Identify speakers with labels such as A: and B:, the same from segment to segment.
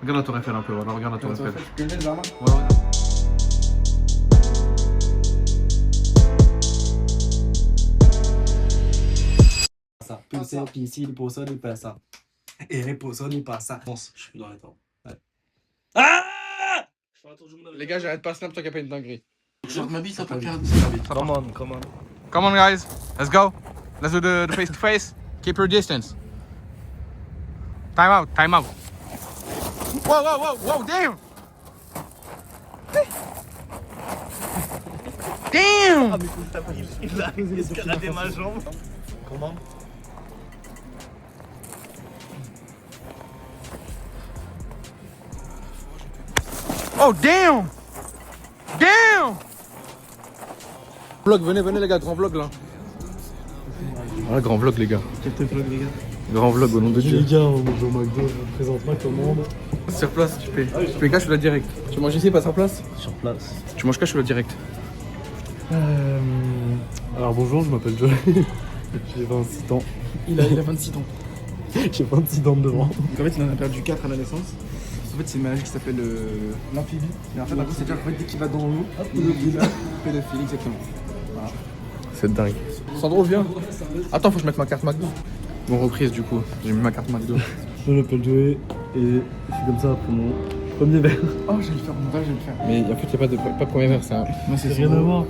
A: Regarde la tour Eiffel un peu, voilà, regarde la tour Eiffel.
B: Tu connais le jardin?
A: Ouais, regarde.
B: Pulsé, ici, il pose ça, il passe ça. Et il pose ça, il passe ça. Je suis dans les temps. Ah!
A: Les gars, j'arrête pas Snap tant qu'il n'y a pas une dinguerie.
B: Je ma bille, ça peut faire.
C: Come on, come on.
A: Come on, guys, let's go. Let's do the face to face. Keep your distance. Time out, time out. Whoa, whoa, whoa, whoa, damn! Damn!
C: Il a escaladé ma jambe. Comment?
A: Oh, damn! Damn! Vlog, venez, venez les gars, grand vlog là. Ah, grand vlog les gars.
B: Quel vlog, les gars?
A: Grand vlog au nom de Dieu.
B: Les gars, on mange au McDo, je présente ma commande.
A: Sur place, tu payes. Tu payes cash ou la direct? Tu manges ici, pas sur place?
C: Sur place.
A: Tu manges cash ou la direct?
B: Alors bonjour, je m'appelle Joey. J'ai 26 ans.
A: Il a 26 ans.
B: J'ai 26 ans devant.
A: En fait, il en a perdu 4 à la naissance. En fait, c'est une maladie qui s'appelle l'amphibie. Et en fait, c'est-à-dire qu'en fait, dès qu'il va dans l'eau, il est pédophile, exactement. Voilà. C'est dingue. Sandro, viens. Attends, faut que je mette ma carte McDo. Bon, reprise du coup. J'ai mis ma carte McDo.
B: Je m'appelle Joey et je suis comme ça pour mon premier verre.
A: Oh, j'allais le faire, mon verre, j'allais le faire. Mais en fait, il n'y a pas de premier verre, ça. Moi, c'est
B: Rien à voir.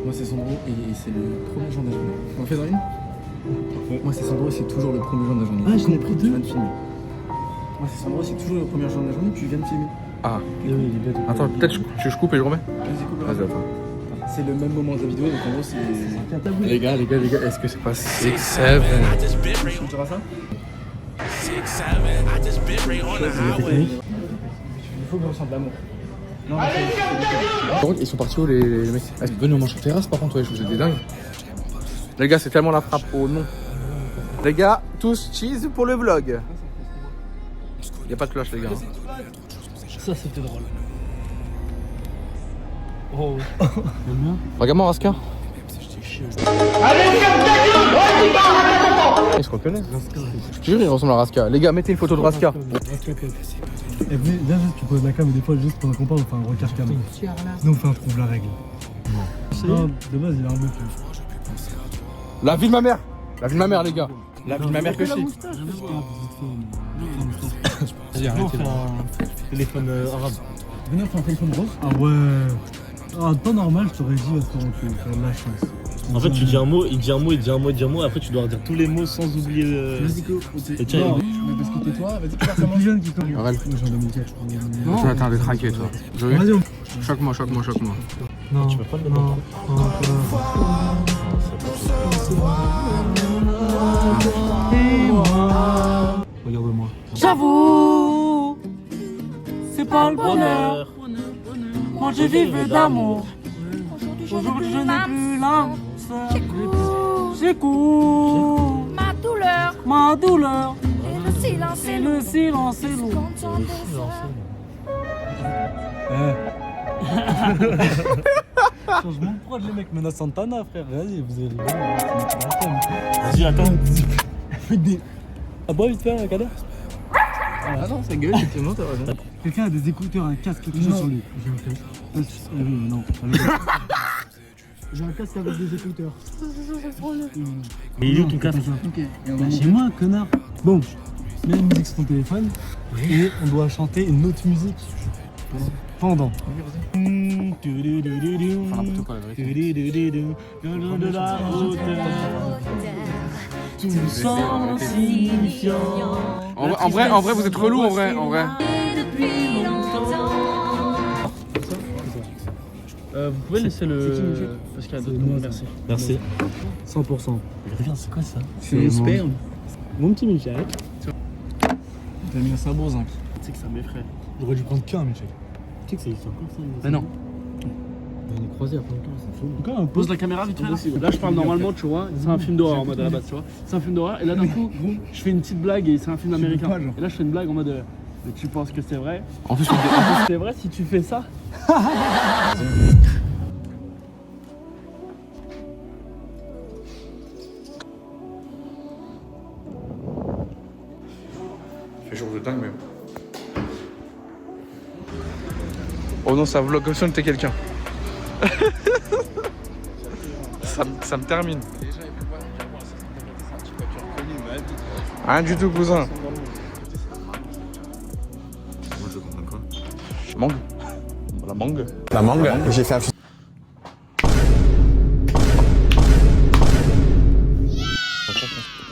A: Moi, c'est Sandro et c'est le premier jour de la journée. On fait dans une? Ouais. Moi, c'est Sandro et c'est toujours le premier jour de la journée.
B: Ah, j'en ai pris deux.
A: Tu viens de filmer. Moi, c'est Sandro, c'est toujours le premier jour de la journée, tu viens de filmer. Ah.
B: Il est bête.
A: Attends, peut-être je coupe et je remets.
B: Vas-y, coupe.
A: Vas-y, attends. C'est le même moment de la vidéo, donc en gros, c'est. Les gars, est-ce que c'est pas 6-7? Tu chanteras ça?
B: Technique.
A: Il faut que je ressente l'amour. Non, par contre, ils sont partis où les mecs? Est-ce que venez, on mange sur terrasse par contre? Ouais, je vous ai des dingues. Les gars, c'est tellement la frappe au nom. Les gars, tous cheese pour le vlog. Y'a pas de flash, les gars.
B: Ça, c'était drôle. Oh.
A: Regarde-moi, Raska. Ils se reconnaissent. Je te jure, il ressemble à Raska. Les gars, mettez une photo de Raska.
B: Et viens juste, tu poses la cam et des fois, juste pendant qu'on parle, on fait un recage cam. Sinon, on fait un trouve la règle. Non, de base, il a un peu plus.
A: La vie de ma mère. La vie de ma mère, les gars. La vie de ma mère que je suis.
B: Vas-y, arrêtez. Téléphone arabe. Venez, on fait un téléphone rose. Ah ouais. Ah, pas normal, je t'aurais dit, attends, tu vas faire de la chance.
C: En fait, tu dis un mot, il dit un mot, il dit un mot, il dit un mot, après tu dois redire tous les mots sans oublier.
B: Vas-y, go.
C: Et tiens,
B: Non, mais parce que tais-toi, vas-y, tu c'est plus jeune qui corrige.
A: Arrête.
B: Moi, j'ai un 2004, je crois.
A: Non, attends, t'es traqué, toi.
B: Vas-y, on...
A: Choque-moi, choque-moi, choque-moi.
B: Non,
C: tu vas pas le mettre
B: non, regarde-moi.
D: J'avoue, c'est pas le bonheur. Moi je vivais d'amour. Aujourd'hui je n'ai plus l'âme. J'écoute ma douleur. Et le silence est lourd.
B: Changement de prod, les mecs. Mena Santana, frère. Vas-y, vous allez.
C: Vas-y, attends.
B: Ah, bon, vite fait, un cadeau.
A: Ah non, c'est gueule, effectivement, t'as raison.
B: Quelqu'un a des écouteurs, un casque, quelque chose sur lui. J'ai un casque. Non. J'ai un casque avec des écouteurs.
C: Mais il est où ton casque?
B: Ok. Bah, chez moi, connard. Bon, mets une musique sur ton téléphone et on doit chanter une autre musique pendant.
A: Enfin, n'importe quoi, la vérité. En vrai, vous êtes relou, en vrai.
C: Vous pouvez laisser le. Parce qu'il y a d'autres mots, merci. Merci.
B: 100%.
C: Regarde, c'est quoi ça?
B: C'est mon sperme. Mon petit Michel.
A: T'as mis un sabot, Zinc.
C: Tu sais que ça m'effraie.
B: J'aurais dû prendre qu'un, Michel. Tu sais que c'est encore ça.
A: Mais non.
B: On est croisés à plein de temps, c'est fou. Encore un
E: Pose la caméra vite fait. Là je parle normalement, tu vois, c'est un film d'horreur en mode à la base, tu vois. C'est un film d'horreur et là d'un coup, je fais une petite blague et c'est un film américain. Et là je fais une blague en mode mais tu penses que c'est vrai?
A: En plus,
E: C'est vrai si tu fais ça?
A: fait jour de dingue même. Oh non, ça vlog comme si on était quelqu'un. ça me termine. Rien du tout, cousin. Mangue. La mangue.
F: La mangue. J'ai fait un...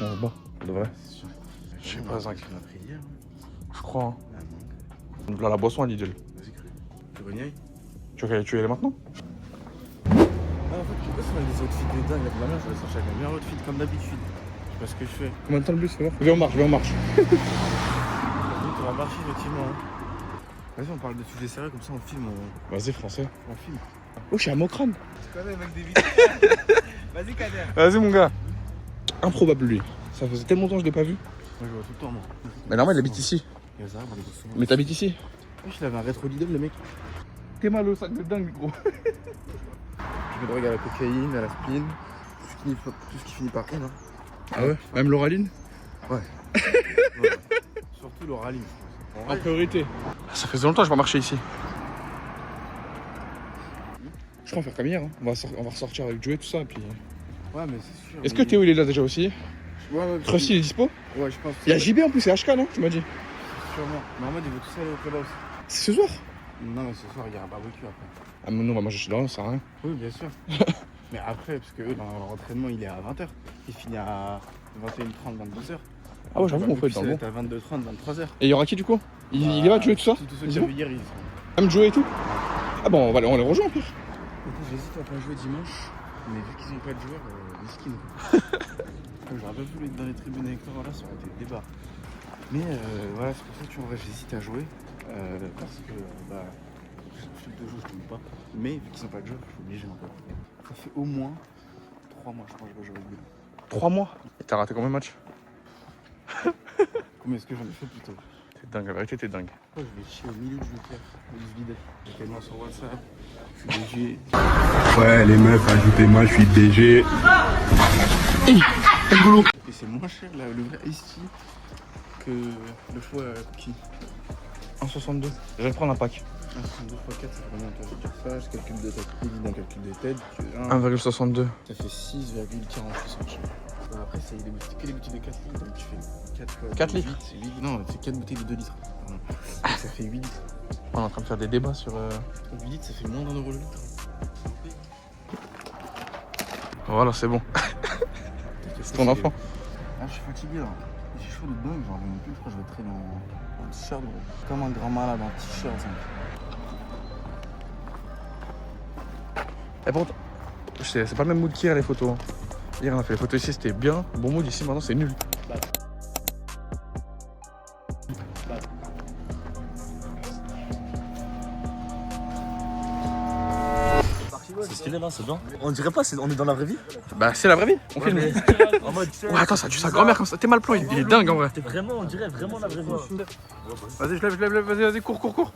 A: On se bat, de vrai. Je sais pas, Zinc. Je crois. Hein. Là, la boisson à Lidl. Tu veux y aller? Tu veux y aller maintenant?
C: Ah, en fait, je sais pas si on a des outfits de dingue avec la main, je vais sortir avec le meilleur outfit comme d'habitude. Je sais pas ce que je fais.
A: Combien de temps le bus, fais voir? Viens, on marche, viens, on marche.
C: On va marcher effectivement. Hein. Vas-y, on parle de sujets sérieux comme ça, on filme.
A: Vas-y, français.
C: On filme.
A: Oh, je suis à Mokrane.
C: Tu connais, mec, des vidéos. Vas-y, Kader.
A: Vas-y, mon gars. Improbable, lui. Ça faisait tellement longtemps que je l'ai pas vu.
C: Moi, je vois tout le temps, moi.
A: Mais normal, il habite ici.
C: Il y a ça, on les voit souvent.
A: Mais t'habites ici?
C: Oui, je l'avais un rétro Lidl, le mec.
A: T'es mal au sac de dingue, gros.
C: Je me drogue à la cocaïne, à la spin, tout ce qui finit par N. Hein.
A: Ah ouais? Même l'oraline?
C: Ouais. Surtout l'oraline, je pense.
A: En priorité. Ça faisait longtemps que je vais marcher ici. Je crois qu'on va faire comme hier. Hein. On va ressortir avec Joey, tout ça. Puis...
C: Ouais, mais c'est sûr.
A: Est-ce que Théo il est là déjà aussi?
C: Ouais.
A: Trusty il est dispo?
C: Ouais, je pense.
A: Il y a JB en plus, c'est HK, non? Tu m'as dit.
C: Sûrement. Mais en mode, ils vont tous aller au clubhouse.
A: C'est ce soir?
C: Non, mais ce soir, il y a un barbecue après.
A: Ah, mais non, on va manger chez là, ça sert à rien.
C: Oui, bien sûr. Mais après, parce que eux, dans leur entraînement, il est à 20h. Il finit à 21h30, 22h.
A: Ah ouais, j'avoue, on peut être dans le bon.
C: à 22h30, 23h.
A: Et il y aura qui du coup? Il est là, Joey, tout ça?
C: Tous ceux qui avaient hier, ils sont.
A: Même Joey et tout? Ah bon, on les rejoint en plus.
C: Écoute, j'hésite à pas jouer dimanche, mais vu qu'ils n'ont pas de joueurs, miskin. J'aurais pas voulu être dans les tribunes avec toi, voilà, ça aurait été le débat. Mais voilà, c'est pour ça que en vrai, j'hésite à jouer. Parce que, je suis de jeu, je ne pas. Mais vu qu'ils n'ont pas de joueurs, je suis obligé encore. Ça fait au moins 3 mois, je pense que je vais jouer avec eux.
A: 3 mois? Et t'as raté combien de matchs?
C: Combien est-ce que j'en ai fait plutôt?
A: T'es dingue, la vérité, t'es dingue.
C: Je vais chier au milieu du joker, au vide. J'ai tellement sur WhatsApp, je suis DG.
F: Ouais, les meufs, ajoutez-moi, je suis DG.
C: Et c'est moins cher là, le vrai Ice Tea que le choix cookie.
A: 1,62. Je vais prendre un pack.
C: 1,62 x 4, ça fait combien? Je vais dire ça, je calcule de tête, évident calcul de tête.
A: 1,62.
C: Ça fait 6,48 Après, c'est que les bouteilles de 4 litres, donc tu fais 4
A: litres
C: 8, non, c'est 4 bouteilles de 2 litres. Pardon. Donc ça fait 8 litres.
A: On est en train de faire des débats sur...
C: 8 litres, ça fait moins d'1 euro le litre.
A: Voilà, c'est bon. C'est ton enfant.
C: Ah, je suis fatigué là. J'ai chaud de dingue, genre même plus, je crois que je vais traîner en t-shirt, gros. Comme un grand malade en t-shirt, ça.
A: Et pourtant, c'est pas le même mood qu'hier les photos. Hier on a fait les photos ici, c'était bien. Bon mood ici, maintenant c'est nul.
G: C'est stylé là, c'est bien. On dirait pas, on est dans la vraie vie.
A: Bah c'est la vraie vie, on filme.
G: En mode,
A: Ouais attends, ça tue sa grand-mère comme ça. T'es mal plan, il est dingue en vrai.
G: c'est vraiment, on dirait vraiment la vraie vie.
A: Vas-y, je lève, vas-y, cours.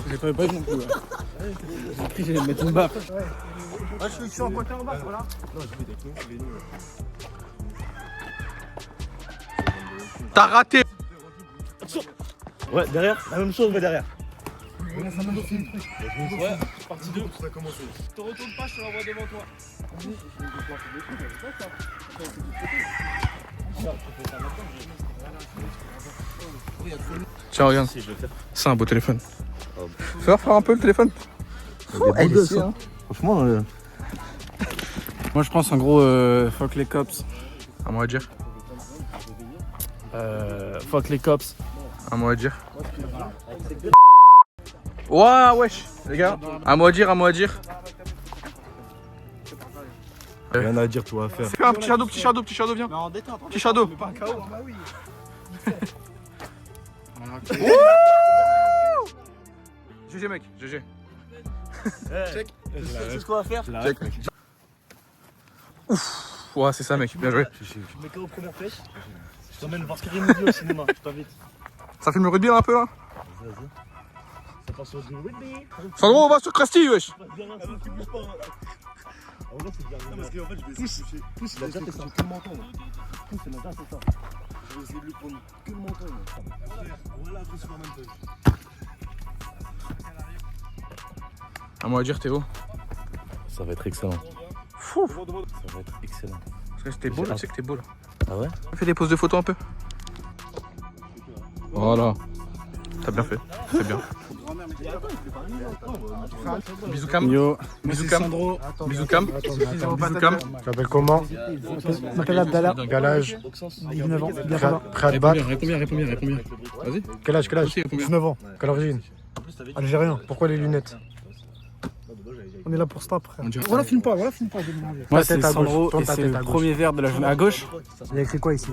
C: J'ai pas eu non plus. J'ai pris, j'allais me mettre une baffe.
G: Ah, je suis en pointé en bas, voilà.
A: T'as raté.
G: Ouais, derrière, la même chose, mais derrière.
E: Ouais, partie 2. Ça a commencé. Te retourne pas, je te l'envoie devant toi.
A: Tiens, regarde. C'est un beau téléphone. Fais voir un peu le téléphone.
G: Elle est ici, hein. Franchement,
C: Moi je pense en gros, fuck les cops.
A: Un mot à dire.
C: Fuck les cops.
A: Un mot à dire. Ouah, wesh, les gars. Un mot à dire.
G: rien à dire, tout à faire.
A: Fais un petit shadow, viens.
C: Mais en détente,
A: Petit shadow.
C: pas un KO. Bah oui.
A: GG mec, GG.
G: Check. C'est ce qu'on va faire.
A: Check. Ouf, ouais, c'est ça mec, bien joué.
G: Je mets KO première flèche. Je t'emmène voir Scary Movie au cinéma, je t'invite.
A: Ça filme le rugby là, un peu là.
G: Vas-y. Ça passe sur le rugby.
A: Sandro, on va sur Krusty, wesh.
G: Tu bouges pas. En vrai, c'est bien. Parce qu'en fait, je vais pousse, il a déjà fait ça. Pousse, il a déjà fait ça.
C: Je vais essayer de lui prendre que le menton. Voilà après Superman Punch.
A: Un mot à dire, Théo.
G: Ça va être excellent.
A: Fou.
G: Ça va être excellent.
A: Parce que c'était beau là, tu sais que t'es beau là.
G: Ah ouais?
A: Fais des poses de photo un peu. Voilà. T'as bien fait. C'est bien. Bisous cam.
C: Yo,
A: Bisous cam.
C: Sandro.
A: Bisous cam. Bisous cam.
F: Tu t'appelles comment?
B: Je m'appelle Abdallah,
F: Quel âge?
B: 19 ans, bientôt 20.
F: Prêt à te battre?
A: Réponds bien. Vas-y.
F: Quel âge?
A: Aussi, réponds bien.
B: 19 ans,
F: Quelle origine?
B: algérien.
F: Pourquoi les lunettes?
B: On est là pour ça après.
A: On dirait-
B: Voilà, filme pas, je vais mélanger.
C: Moi,
F: Ta tête
C: c'est
F: à gauche.
C: Sandro
F: Tourne
C: et
F: ta
C: c'est
F: tête
C: le
F: à gauche.
C: premier verre de la journée à gauche.
B: Il y a écrit quoi ici?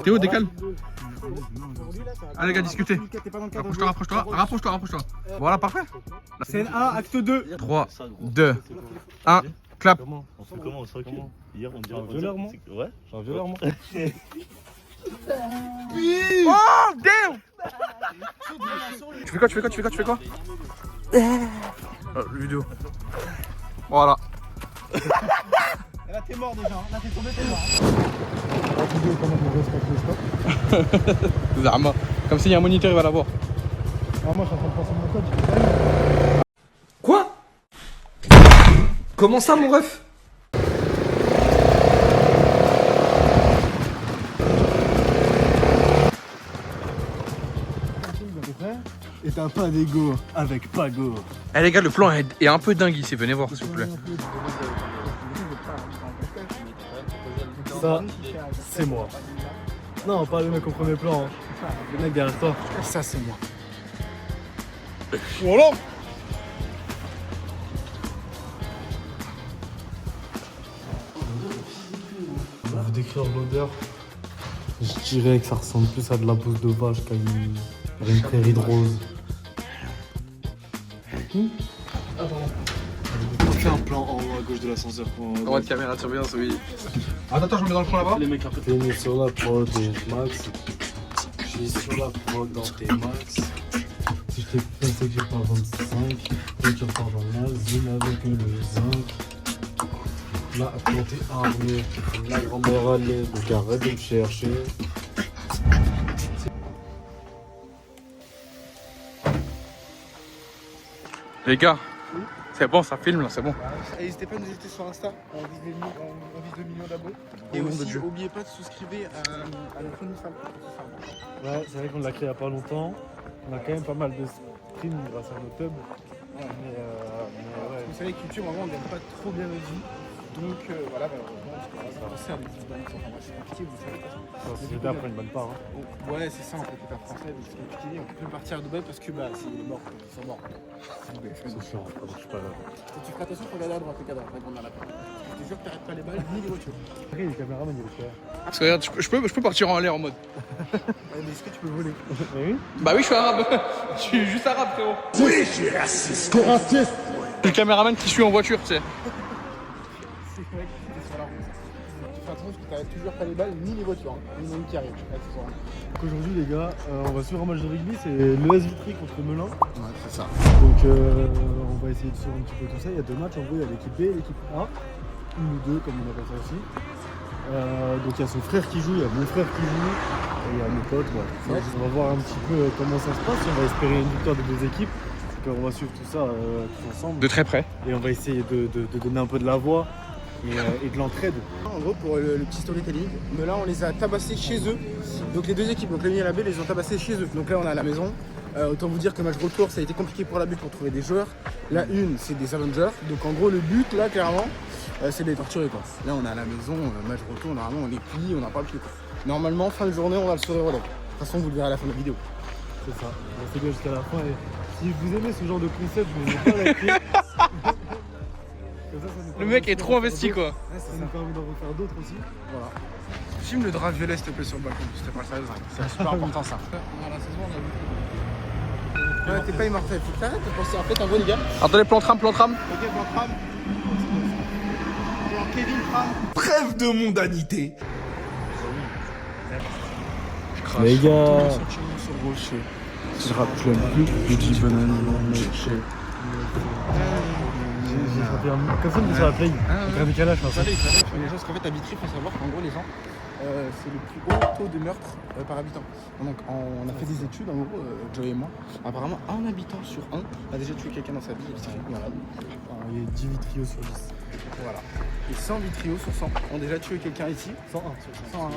A: Théo, décale. Allez les gars, discutez. Rapproche-toi. Voilà, parfait.
B: Scène A, acte 2.
A: 3, 2, 1, clap.
G: On fait comment? On se fait comment? Hier, on dirait
B: Un violeur, moi.
G: Ouais, j'ai un violeur, moi.
A: Oh, damn. Tu fais quoi vidéo. Voilà.
B: Là, t'es mort déjà. Là, t'es tombé, t'es mort.
A: Zama. Comme s'il y a un moniteur, il va l'avoir.
B: Ah, moi, je suis en train de passer mon code.
H: Quoi? Comment ça, mon ref?
C: Et t'as pas d'ego avec Pago.
A: Eh les gars, le plan est un peu dingue ici. Venez voir, s'il vous plaît.
B: Ça, c'est moi. Non, pas le mec au premier plan. Le mec derrière toi.
C: Ça, c'est moi.
A: Voilà.
B: Pour vous décrire l'odeur, je dirais que ça ressemble plus à de la bouse de vache qu'à une prairie de rose.
C: On fait un plan en haut à gauche de l'ascenseur pour.
A: On va de caméra de surveillance, oui. Attends, je me mets dans le coin là-bas.
E: Les mecs après.
B: T'es mis sur la prod et Max. Je suis sur la prod dans tes Max. Si je t'ai pensé que j'ai pas 25, toi tu repars dans l'asile avec le zinc. Là, quand t'es armé, la grand-mère allait, donc arrête de me chercher.
A: Les gars, c'est bon, ça filme là, c'est bon.
C: N'hésitez pas à nous inviter sur Insta, on vise le million d'abos. Et aussi, n'oubliez pas de souscrire à notre OnlyFans.
B: Ouais, c'est vrai qu'on l'a créé il y a pas longtemps. On a quand même pas mal de streams grâce à nos tubs. Mais ouais.
C: Vous savez que YouTube, en vrai, on gagne pas trop bien notre vie. Donc voilà, malheureusement, ça va passer à des petites banques. Enfin, c'est compliqué, vous savez.
B: C'était après une bonne part. Hein.
C: Donc, ouais, c'est ça, en fait, c'est pas français, donc c'est compliqué. On peut plus partir à Dubaï parce que bah, c'est les morts, ils sont morts.
B: C'est chiant, je suis pas là.
C: Tu feras attention pour regarder à droite, les cadavres, on a la peur. Je te jure que t'arrêtes pas les balles ni les voitures.
B: Après, les caméramans, il est cher.
A: Parce que regarde, je peux partir en l'air en mode.
C: Mais est-ce que tu peux voler?
B: Mais oui.
A: Bah oui, je suis arabe. Je suis juste arabe, frérot. Oui, je suis raciste. Le caméraman qui suit en voiture, tu sais.
C: C'est vrai que t'es sur la route. Tu fais attention parce que t'arrêtes toujours pas les balles ni les voitures. Hein. Il y en a une qui arrive. Accessoirement.
B: Donc aujourd'hui, les gars, on va suivre un match de rugby. C'est l'ES Vitry contre Melun.
C: Ouais, c'est ça.
B: Donc on va essayer de suivre un petit peu tout ça. Il y a deux matchs en gros, il y a l'équipe B et l'équipe A, une ou deux comme on appelle ça aussi. Donc il y a son frère qui joue, il y a mon frère qui joue, et il y a mes potes. Voilà. On va voir un petit peu comment ça se passe. On va espérer une victoire des deux équipes. Donc, on va suivre tout ça tous ensemble.
A: De très près.
B: Et on va essayer de donner un peu de la voix et de l'entraide.
C: En gros, pour le petit storytelling, mais là on les a tabassés chez eux. Donc les deux équipes, donc la B et la B, les ont tabassés chez eux. Donc là on est à la maison. Autant vous dire que match retour, ça a été compliqué pour la B pour trouver des joueurs. La une, c'est des Avengers. Donc en gros, le but là, clairement, c'est de les torturer quoi. Là on est à la maison, match retour, normalement on les plie, on n'a pas le pied. Normalement, fin de journée, on va le sourire aux lèvres. De toute façon, vous le verrez à la fin de la vidéo.
B: C'est ça. On va bien jusqu'à la fin. Et si vous aimez ce genre de concept, n'hésitez pas à liker.
A: Le mec est trop investi quoi.
B: Ça nous permet d'en refaire d'autres aussi.
C: Voilà. Filme le drap violet s'il te plaît sur le balcon, c'était pas sérieux, c'est super important ça. Dans la saison on a vu. Ouais, t'es pas immortel, faut que t'arrêtes de penser. En fait, en gros les gars.
A: Attendez, plan tram.
C: Ok, plan tram. Plan Kevin tram.
F: Trêve de mondanité.
B: Les gars,
C: Sur rocher. Je l'aime plus, je dis banane,
B: Comme ça, on dit sur la play. Avec un décalage, enfin, ça.
C: Les gens, parce qu'en fait, à Vitry, il faut savoir qu'en gros, les gens, c'est le plus haut taux de meurtre par habitant. Donc, on a fait des études, en gros, Joe et moi. Apparemment, un habitant sur 1 a déjà tué quelqu'un dans sa vie. Voilà.
B: Il y a 10 vitriaux sur 10.
C: Voilà. Et 100 vitriaux sur 100 ont déjà tué quelqu'un ici.
B: 101 sur 100.
C: 101,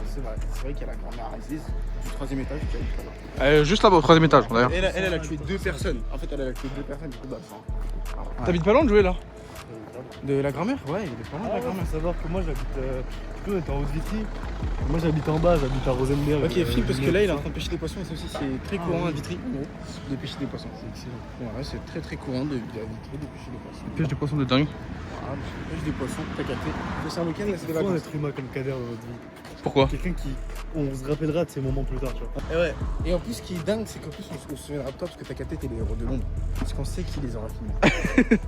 C: c'est vrai. C'est vrai qu'il y a la grand-mère assise du 3e étage qui a eu tout à l'heure.
A: Juste là-bas au 3e étage d'ailleurs.
C: Elle a tué 2 personnes. En fait, elle a tué 2 personnes, du coup, bah,
A: T'habites pas loin de jouer là?
C: De la grand-mère? Ouais, il est pas loin de la grand-mère.
B: Faut savoir que moi j'habite. Du coup, on est en haut de Vitry. Moi j'habite en bas, j'habite à Rosenberg.
C: Ok, Phil, parce que là il est en train de pêcher des poissons et ça aussi c'est très courant à Vitry de pêcher des poissons.
B: C'est excellent.
C: Ouais, c'est très très courant à Vitry de pêcher des poissons.
A: Pêche des poissons de dingue.
C: Ah, pêche des poissons, t'as capté. C'est un week-end, là c'est des
B: Faut un
C: vacances.
B: être humain comme Kader dans notre vie.
A: Pourquoi?
B: Quelqu'un qui. On se rappellera de ces moments plus tard, tu vois.
C: Et ouais. Et en plus, ce qui est dingue, c'est qu'en plus on se souviendra de toi parce que t'as capté, t'es les héros de l'ombre. Parce qu'on sait qui les aura filmés.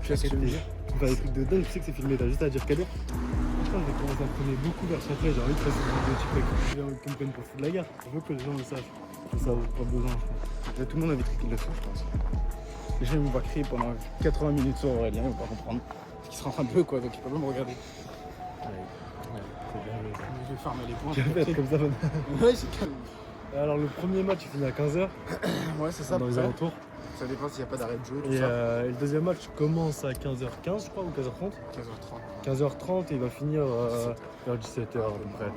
C: Tu vois ce que je veux dire?
B: Tu fais des trucs de dingue, tu sais que c'est filmé, t'as juste à dire Kader. Je pense que j'ai commencé à me prendre beaucoup vers Châtelet, j'ai envie de faire des types qui me prennent pour fou de la guerre. Je veux que les gens le sachent. Ça n'a pas besoin, je pense.
C: Là, tout le monde a Vitry qui le sait, je pense. Les gens ils vont pas crier pendant 80 minutes sur Aurélien, ils vont pas comprendre ce qu'il sera en train de faire quoi, donc ils peuvent pas me regarder. Je vais fermer les points.
B: C'est comme ça,
C: Ouais, c'est calme.
B: Alors le premier match il finit à 15h
C: Ouais, c'est ça.
B: dans les alentours.
C: Ça dépend s'il n'y a pas d'arrêt de jeu, tout
B: Et
C: ça.
B: le deuxième match commence à 15h15 je crois ou 15h30.
C: 15h30.
B: 15h30 et il va finir vers 17h à peu près.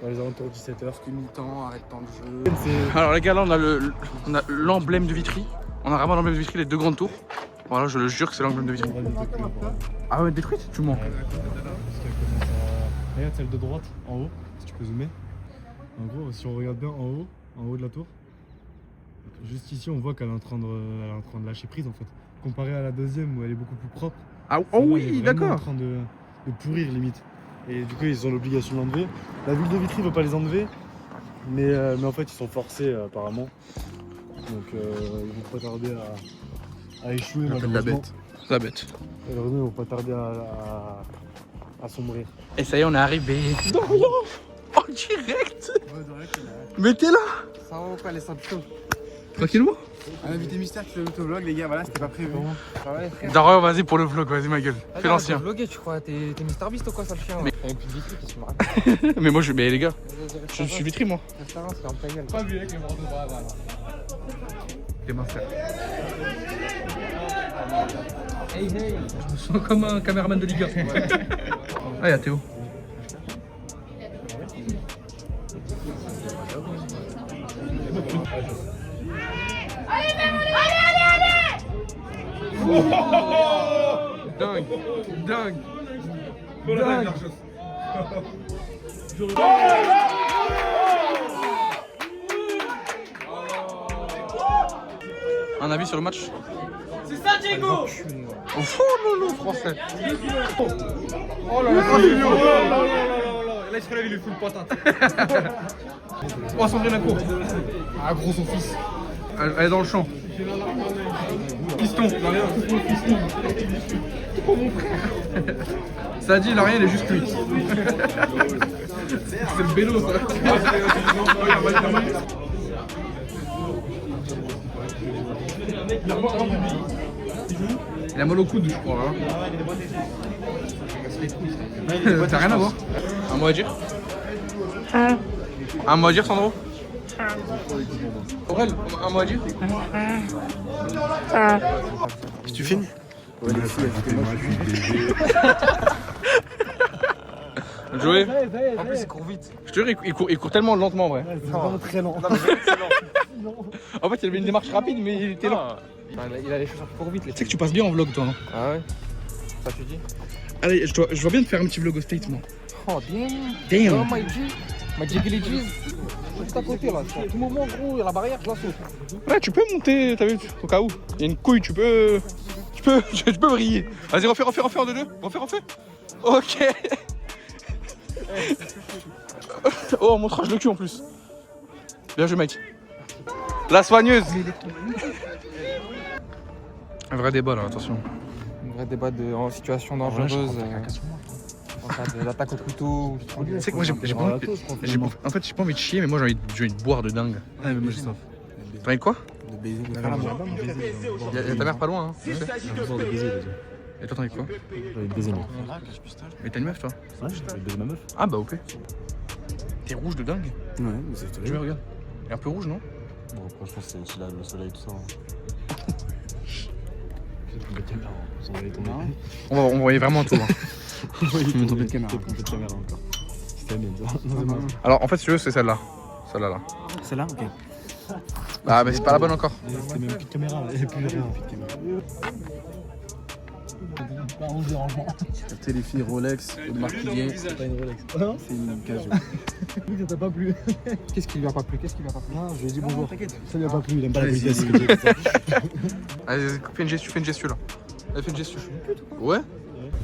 B: Dans les alentours de 17h.
C: Parce que mi-temps, arrêt de temps de jeu.
B: C'est
A: Alors les gars, là on a l'emblème de Vitry. On a vraiment l'emblème de Vitry, les deux grandes tours. Voilà, je le jure que c'est l'emblème de Vitry. Ah ouais, détruite? Tu mens.
B: Parce qu'elle commence à... Regarde celle de droite, en haut, si tu peux zoomer. En gros, si on regarde bien en haut de la tour, juste ici on voit qu'elle est en train de lâcher prise en fait. Comparé à la deuxième où elle est beaucoup plus propre.
A: Ah
B: Celle-là, elle
A: oui,
B: est vraiment
A: d'accord.
B: en train de pourrir limite. Et du coup ils ont l'obligation de l'enlever. La ville de Vitry ne veut pas les enlever. Mais en fait ils sont forcés apparemment. Donc ils vont pas tarder à échouer malheureusement.
A: La bête.
B: Malheureusement ils vont pas tarder à sombrer.
A: Et ça y est, on est arrivé. Dorian! En direct! Mais t'es là!
C: Ça va ou pas les symptômes?
A: Tranquillement?
C: Un invité mystère qui fait l'autovlog, les gars, voilà, c'était pas prévu.
A: Dorian, vas-y pour le vlog, vas-y ma gueule. Fais l'ancien.
G: Vloguer, tu crois? T'es MrBeast ou quoi, sale chien?
A: Mais-
G: Et puis Vitry, qu'est-ce que tu me racontes?
A: Mais moi, mais les gars, je suis Vitry moi.
G: Restaurant, c'est en ta gueule.
A: Pas vu avec les bras de bras, voilà. T'es ma frère.
G: Hey, hey!
A: Je me sens comme un caméraman de Ligue 1. Ah, y'a Théo. Dingue, dingue, dingue. Un avis sur le match?
D: C'est ça, Diego!
A: Au fond, non, français.
G: Oh là là, là, il se relève, il lui fout le patate.
A: Oh, Sandrine Lacour.
G: Ah, gros son fils.
A: Elle est dans le champ. Piston. Ça dit, il a rien, il est juste cuit. C'est le bélo, ça. Il a mal au coude, je crois. Hein. T'as rien à voir. Un mot à dire? Un mot à dire, Sandro? Aurel, un mot à dire?
C: Si tu filmes? Ouais, les filles,
A: Joey,
G: En plus, il court vite.
A: je te jure, il court tellement lentement en vrai.
B: C'est vraiment très lent.
A: En fait, il avait une démarche rapide, mais il était lent.
G: Il a les chaussures qui courent vite, les
A: Tu sais que tu passes bien en vlog, toi, non?
G: Ah ouais? Ça tu dis?
A: Allez, je vois bien te faire un petit vlog au States, moi.
G: Oh, damn!
A: Damn.
G: Oh, my G! My Jiggly G's! Juste à côté là, à tout moment, gros, il y a la barrière, je la saute.
A: Ouais, tu peux monter, t'as vu, au cas où. Il y a une couille, tu peux briller. Vas-y, refais en 2-2. Refais. Ok. Oh, on montrage le cul en plus. Bien joué, mec. La soigneuse. Un vrai débat là, attention.
G: Un vrai débat en situation dangereuse. En cas d'attaque au couteau.
A: Tu sais que moi j'ai pas envie. En fait, j'ai pas envie de chier, mais moi j'ai envie de boire de dingue.
B: Ouais, mais moi j'ai ça.
A: T'as envie de quoi?
C: de baiser, de
B: On a
C: faire l'amour.
B: besoin de baiser,
A: Y'a ta mère pas loin, hein. tu sais.
B: on a besoin de baiser déjà.
A: Et toi, t'en es quoi?
B: J'avais des amis.
A: Mais t'as une meuf, toi?
B: Ouais, j'avais baiser ma meuf.
A: Ah bah, ok. T'es rouge de dingue.
B: Ouais, mais c'est
A: Je me regarde. Elle est un peu rouge, non?
B: Bon, après, je pense que c'est le soleil et tout ça. J'ai trompé de caméra, on va tomber.
A: On voyait vraiment tout. Hein.
B: Tu me trompé de caméra. Trompé de caméra encore. C'était la mienne, ça. Non, c'est moi.
A: Alors, en fait, si tu veux, c'est celle-là. Celle-là, là.
B: Celle-là, ok.
A: Ah, mais c'est pas la bonne encore.
B: C'était même plus de caméra, là. Il n'y a plus rien. Regardez les filles Rolex, une marque qui vient. C'est pas une Rolex. C'est une Casio. Oui, ça t'a pas plu.
G: Qu'est-ce qui lui a pas plu? Qu'est-ce qui lui a pas plu?
B: Non, je lui ai dit bonjour. Ça lui a pas plu, il aime pas la
A: Vas-y.
B: politesse.
A: Allez, fais une gestu là. Elle fait une gestu. Ouais?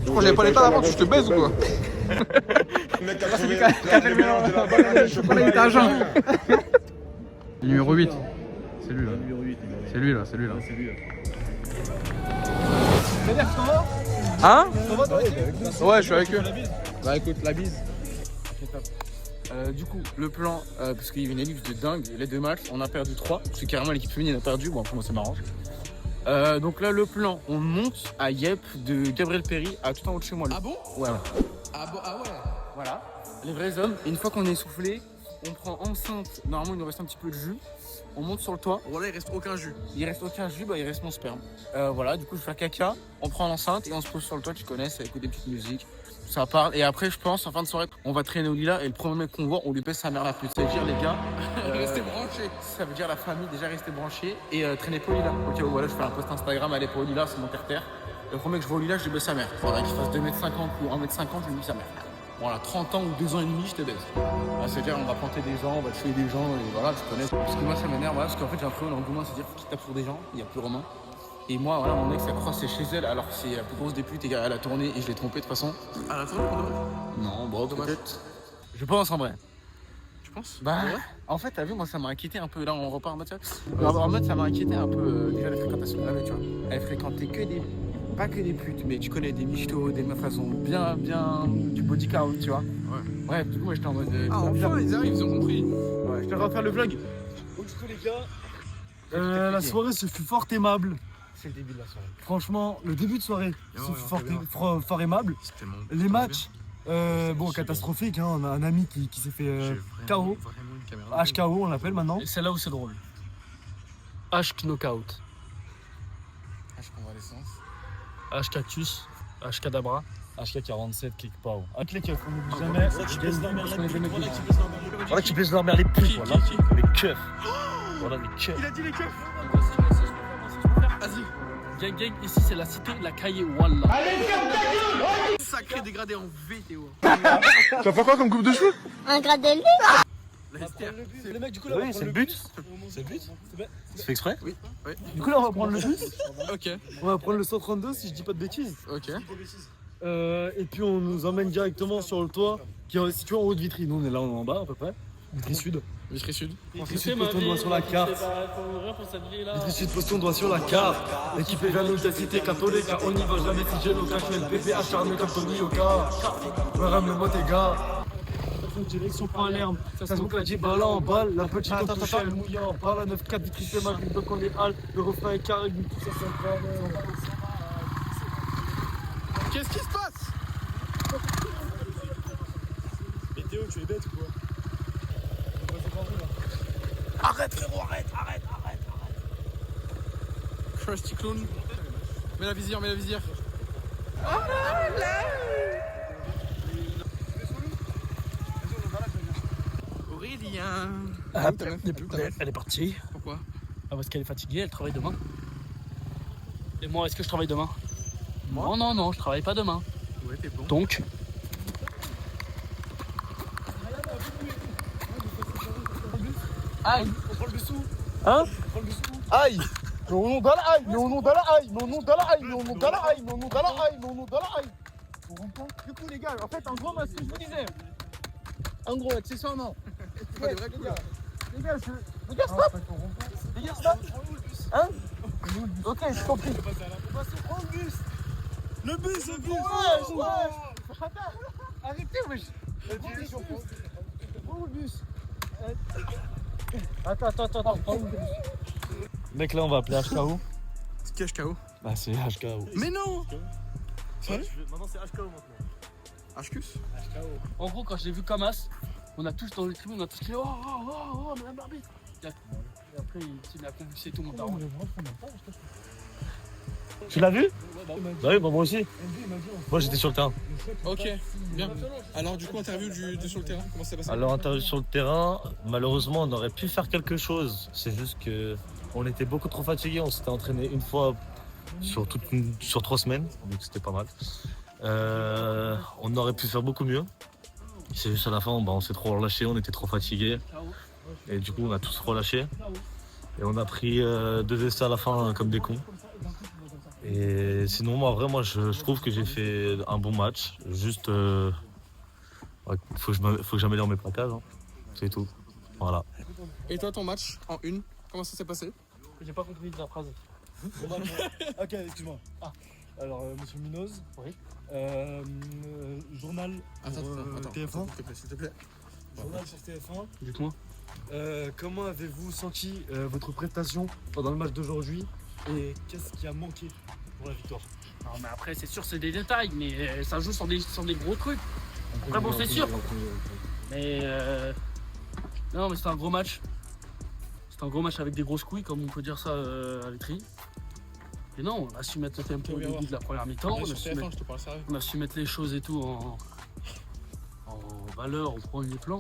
A: Je crois que j'avais pas l'état avant, tu te baises ou quoi? Numéro 8. C'est lui là. C'est lui là, c'est lui là. Hein? Ouais, je suis avec eux. Bah écoute, la bise.
E: Du coup, le plan, parce qu'il y avait une ellipse de dingue, les 2 matchs, on a perdu 3, parce que carrément l'équipe féminine a perdu, bon pour moi ça m'arrange. Donc là, le plan, on monte à Yep de Gabriel Péry à tout en haut de chez moi. Ah bon? Ouais.
A: Ah bon, ah ouais.
E: Voilà, les vrais hommes. Et une fois qu'on est essoufflé, on prend enceinte, normalement il nous reste un petit peu de jus, on monte sur le toit.
A: Voilà, il reste aucun jus.
E: Il reste aucun jus, bah il reste mon sperme. Voilà, du coup je fais caca, on prend l'enceinte et on se pose sur le toit, tu connais, ça écoute des petites musiques, ça parle. Et après je pense, en fin de soirée, on va traîner au lilas et le premier mec qu'on voit, on lui pèse sa mère la pute. Ça veut dire les gars,
A: Restez branchés.
E: ça veut dire la famille déjà rester branchée et traîner pas au lilas. Ok, voilà, je fais un post Instagram, aller pas au lilas, c'est mon terre-terre. Le premier que je vois au lilas, je lui baisse sa mère. Faudrait qu'il fasse 2m50 ou 1m50, je lui dis sa mère. Voilà, 30 ans ou 2 ans et demi, je te baise. C'est-à-dire, on va planter des gens, on va tuer des gens, et voilà, tu connais. Parce que moi, ça m'énerve, voilà, parce qu'en fait, j'ai un peu l'engouement, c'est-à-dire qu'il tape sur des gens, il n'y a plus Romain. Et moi, voilà, mon ex, elle croit que c'est chez elle, alors que c'est la plus grosse des putes, et elle a tourné, et je l'ai trompé de toute façon.
A: À la tournée,
E: Non, bon,
A: dommage.
E: peut-être. Je pense en vrai.
A: Tu penses?
E: Bah, en fait, t'as vu, moi, ça m'a inquiété un peu. Là, on repart en mode, en mode, ça m'a inquiété un peu, déjà, la fréquentation de la meuf, tu vois. Elle fréquentait que des. Pas que des putes, mais tu connais des michtos, des meufs façon bien du body count, tu vois.
A: Ouais.
E: Ouais, du coup, moi j'étais en mode.
A: Ah, enfin, ils arrivent, ils ont compris.
E: Ouais, je te refaire le vlog.
B: Donc, du coup, les gars, la soirée se fut fort aimable.
E: C'est le début de la soirée.
B: Franchement, le début de soirée
A: Ouais,
B: se fut
A: ouais,
B: fort aimable.
A: C'est tellement.
B: Les matchs, bon, catastrophique. Hein. On a un ami qui s'est fait KO. HKO, on l'appelle maintenant.
E: Et c'est là où c'est drôle. H knockout.
A: H convalescence.
E: H cactus. H cadabra.
B: HK47 click pow. Un click, on n'oublie jamais. Voilà qui baisse dormir les putes. Voilà. Les keufs. Voilà les keufs.
A: Il a dit les keufs. Vas-y.
E: Gang gang, ici c'est la cité, la cahier Wallah.
A: Sacré dégradé en VTO.
F: T'as pas quoi comme coupe de cheveux?
H: Un gradé.
B: Le mec, du coup, là, oui, c'est le but. C'est le but. C'est fait exprès?
A: Oui. Ouais.
B: Du coup, là, on va prendre le bus.
A: Ok.
B: On va prendre le 132 si je dis pas de bêtises.
A: Ok.
B: Et puis on nous emmène directement sur le toit qui est situé en haut de Vitry. Nous on est là, on est en bas à peu près. Vitry Sud.
A: Vitry Sud.
B: Vitry Sud, poston doigt sur la carte. Vitry Sud, poston doigt sur la carte. L'équipe est jamais de cité catholique. On n'y va jamais si j'ai l'occasion. Le bébé acharné comme Tony Yoka. Madame le mot des gars. Direction Palerme, ça se moque la balle en balle, la petite au touche, elle mouille en balle, la 9-4 Vitry c'est mal, donc on est hal, le refrain est carré, tout ça c'est pas.
A: Qu'est-ce qui se passe?
B: Mais Théo, tu es bête ou quoi?
A: Arrête frérot, arrête. Krusty Clown. Mets la visière, Aurélien.
E: Elle est partie.
A: Pourquoi?
E: Ah, parce qu'elle est fatiguée, elle travaille demain. Et moi, est-ce que je travaille demain? Non, je travaille pas demain.
A: Ouais, t'es bon.
E: Donc. Aïe.
B: On prend le bus où?
E: Hein?
B: On prend le bus où?
G: Aïe. Mais au nom de la aïe, mais au nom de la aïe, mais au nom de la aïe, mais au nom de la aïe, mais au nom de la aïe, mais au nom de la aïe. Du coup les gars, en fait en gros moi ce que je vous disais. En gros accessoirement.
A: C'est pas des vrais coups là.
G: Les gars, stop. Les gars stop. Hein? Ok, j'ai compris.
B: Prends le bus. Le bus.
G: Ouais. Arrêtez wesh. Prends le bus. Attends, prends le bus.
B: Mec là on va appeler HKO.
A: C'est qui HKO?
B: Bah c'est HKO.
A: Mais non.
B: Maintenant, c'est HKO maintenant.
A: HQS?
D: En gros, quand je l'ai vu comme as, on a tous dans les tribunes, on a tous crié oh, madame l'arbitre. Et après, il a convulsé tout mon daron.
H: Tu l'as vu? Bah oui, bah moi aussi. Moi j'étais sur le terrain.
A: Ok, bien. Alors du coup, interview de sur le terrain, comment ça s'est passé?
H: Alors interview sur le terrain, malheureusement on aurait pu faire quelque chose. C'est juste que on était beaucoup trop fatigués. On s'était entraîné une fois sur 3 semaines, donc c'était pas mal. On aurait pu faire beaucoup mieux. C'est juste à la fin, on s'est trop relâché, on était trop fatigués. Et du coup on a tous relâché. Et on a pris 2 essais à la fin comme des cons. Et sinon, moi, je trouve que j'ai fait un bon match. Juste, faut que j'améliore mes plaquages. Hein. C'est tout. Voilà.
A: Et toi, ton match en une, comment ça s'est passé?
D: J'ai pas compris la phrase.
B: Ok, excuse-moi. Alors, monsieur Munoz.
D: Oui.
B: Journal
A: Attends,
B: TF1.
A: s'il te plaît.
B: Journal sur TF1.
D: Dites-moi.
B: Comment avez-vous senti votre prestation pendant le match d'aujourd'hui et qu'est-ce qui a manqué pour la victoire?
D: Non, mais après, c'est sûr, c'est des détails, mais ça joue sur des gros trucs. Après, bon, c'est sûr. Mais non, mais c'était un gros match. C'était un gros match avec des grosses couilles, comme on peut dire ça à l'écrit. Et non, on a su mettre le tempo au début de la première mi-temps. On a su mettre les choses et tout en valeur au premier plan.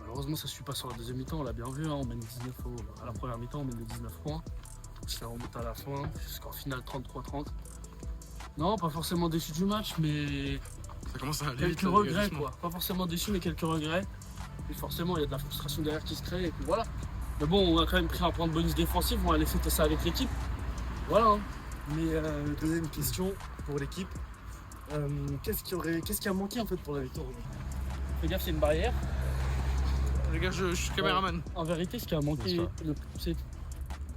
D: Malheureusement, ça ne suit pas sur la deuxième mi-temps. On l'a bien vu, hein, on mène 19 à la première mi-temps, on mène 19 points. Ça remonte à la fin, jusqu'en finale 33-30. Non, pas forcément déçu du match, mais
A: Ça commence à aller
D: quelques
A: vite,
D: regrets,
A: doucement.
D: quoi. Pas forcément déçu, mais quelques regrets. Et forcément, il y a de la frustration derrière qui se crée, et puis voilà. Mais bon, on a quand même pris un point de bonus défensif, on va aller fêter ça avec l'équipe. Voilà. Hein.
B: Mais deuxième question pour l'équipe. Qu'est-ce qui a manqué en fait pour la victoire?
D: Fais gaffe, c'est une barrière.
A: Les gars, je suis caméraman.
D: En vérité, ce qui a manqué,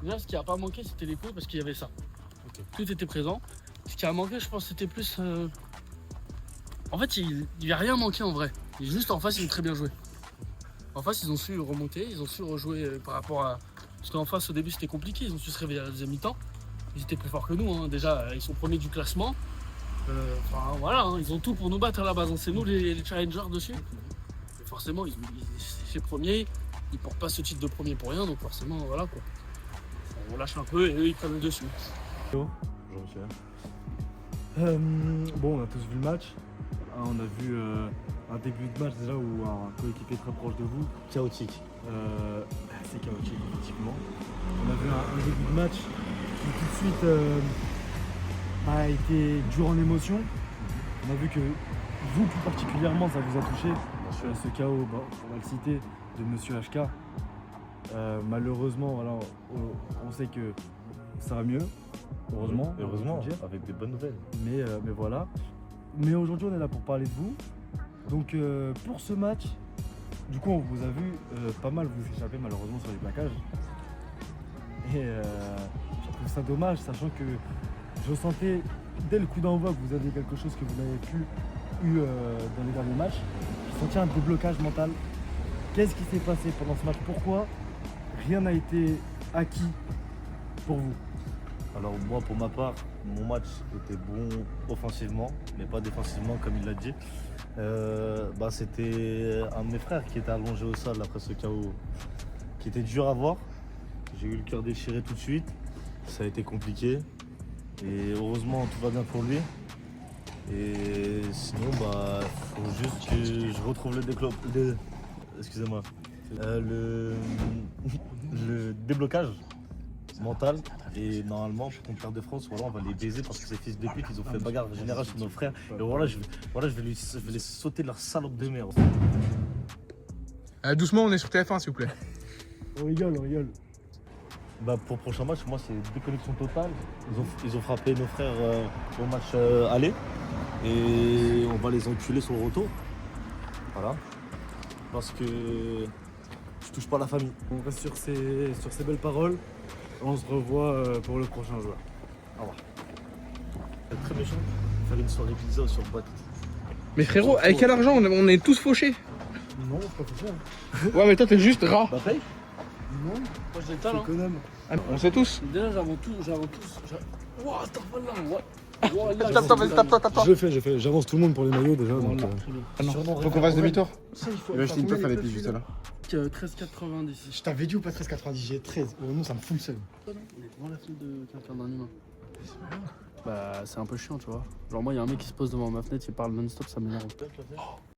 D: déjà, ce qui a pas manqué, c'était les coups parce qu'il y avait ça. Tout était présent. Ce qui a manqué, je pense, c'était plus. En fait, il n'y a rien manqué en vrai. Juste en face, ils ont très bien joué. En face, ils ont su remonter, ils ont su rejouer par rapport à. Parce qu'en face, au début, c'était compliqué. Ils ont su se réveiller à la deuxième mi-temps. Ils étaient plus forts que nous. Hein. Déjà, ils sont premiers du classement. Enfin, voilà, hein. Ils ont tout pour nous battre à la base. Hein. C'est nous les challengers dessus. Et forcément, c'est premiers. Ils portent pas ce titre de premier pour rien. Donc forcément, voilà quoi. On lâche un peu et eux, ils prennent le dessus.
B: Bon, on a tous vu le match. On a vu un début de match déjà où un coéquipier très proche de vous.
H: Chaotique.
B: C'est chaotique, effectivement. On a vu un début de match qui tout de suite a été dur en émotion. On a vu que vous, plus particulièrement, ça vous a touché. Ce chaos, on va le citer, de Monsieur HK. Malheureusement, voilà, on sait que ça va mieux. Heureusement.
H: Heureusement,
B: on peut dire.
H: avec des bonnes nouvelles.
B: Mais voilà. Mais aujourd'hui, on est là pour parler de vous. Donc, pour ce match, du coup, on vous a vu pas mal vous échapper malheureusement sur les plaquages. Et je trouve ça dommage, sachant que je sentais dès le coup d'envoi que vous aviez quelque chose que vous n'avez plus eu dans les derniers matchs. Je sentais un déblocage mental. Qu'est-ce qui s'est passé pendant ce match? Pourquoi rien n'a été acquis pour vous?
H: Alors moi pour ma part, mon match était bon offensivement, mais pas défensivement comme il l'a dit. C'était un de mes frères qui était allongé au sol après ce chaos qui était dur à voir. J'ai eu le cœur déchiré tout de suite, ça a été compliqué et heureusement tout va bien pour lui. Et sinon faut juste que je retrouve excusez-moi, le déblocage mental. Et normalement, contre l'Équipe de France, voilà, on va les baiser parce que ces fils de pute, ils ont fait bagarre générale sur nos frères. Et voilà, je vais les sauter leur salope de merde.
A: Doucement, on est sur TF1, s'il vous plaît.
B: On rigole, on rigole.
H: Pour le prochain match, moi, c'est déconnexion totale. Ils ont frappé nos frères au match aller. Et on va les enculer sur le retour. Voilà. Parce que je touche pas la famille.
B: On reste sur ces belles paroles. On se revoit pour le prochain joueur. Au revoir.
H: C'est très méchant. Faire une soirée pizza sur le boîte.
A: Mais frérot, avec quel argent on est tous fauchés?
B: Non, c'est pas fait ça.
A: Ouais, mais toi, t'es juste rat.
H: Bah paye.
B: Non,
D: Moi, j'ai le
B: c'est
D: talent.
B: économe.
A: On sait tous.
D: Déjà, j'avons tous. Ouah, attends, voilà.
A: Tape-toi.
B: Je le fais, j'avance tout le monde pour les maillots déjà. Donc,
C: Faut qu'on fasse demi-tour.
B: ça, il faut.
C: Et là, je dis une tour, fallait juste là.
D: 13,90.
B: Je t'avais dit ou pas 13,90, j'ai 13. Oh non, ça me fout le seum.
D: On est devant la file de quelqu'un d'un humain. Bah, c'est un peu chiant, tu vois. Genre, moi, il y a un mec qui se pose devant ma fenêtre, il parle non-stop, ça m'énerve.